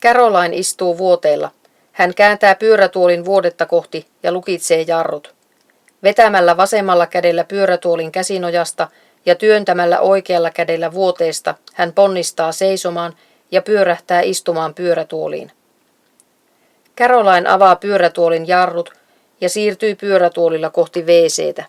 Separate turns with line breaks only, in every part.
Caroline istuu vuoteella. Hän kääntää pyörätuolin vuodetta kohti ja lukitsee jarrut. Vetämällä vasemmalla kädellä pyörätuolin käsinojasta ja työntämällä oikealla kädellä vuoteesta hän ponnistaa seisomaan ja pyörähtää istumaan pyörätuoliin. Caroline avaa pyörätuolin jarrut ja siirtyy pyörätuolilla kohti WC:tä.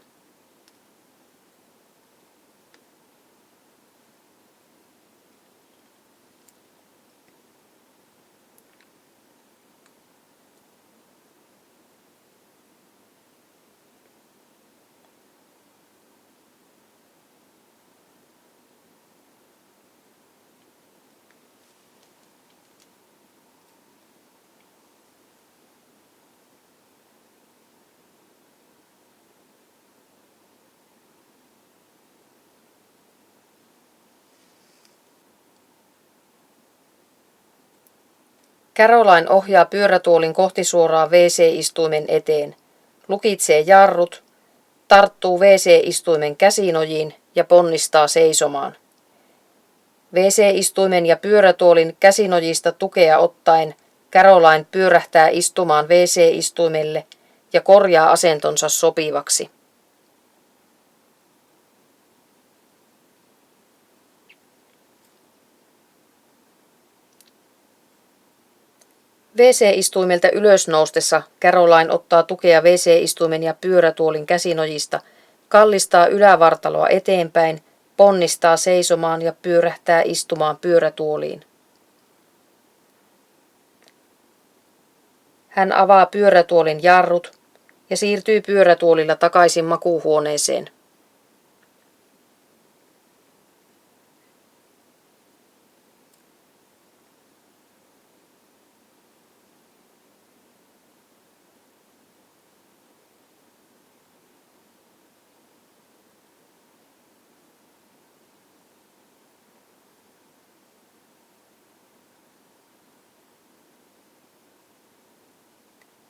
Caroline ohjaa pyörätuolin kohti suoraan WC-istuimen eteen, lukitsee jarrut, tarttuu WC-istuimen käsinojiin ja ponnistaa seisomaan. WC-istuimen ja pyörätuolin käsinojista tukea ottaen Caroline pyörähtää istumaan WC-istuimelle ja korjaa asentonsa sopivaksi. WC-istuimelta ylös noustessa Caroline ottaa tukea WC-istuimen ja pyörätuolin käsinojista, kallistaa ylävartaloa eteenpäin, ponnistaa seisomaan ja pyörähtää istumaan pyörätuoliin. Hän avaa pyörätuolin jarrut ja siirtyy pyörätuolilla takaisin makuuhuoneeseen.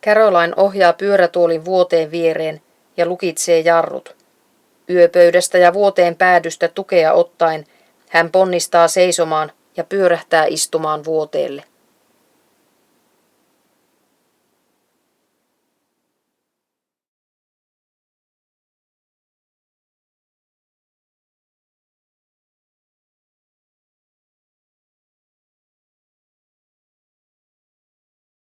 Caroline ohjaa pyörätuolin vuoteen viereen ja lukitsee jarrut. Yöpöydästä ja vuoteen päädystä tukea ottaen hän ponnistaa seisomaan ja pyörähtää istumaan vuoteelle.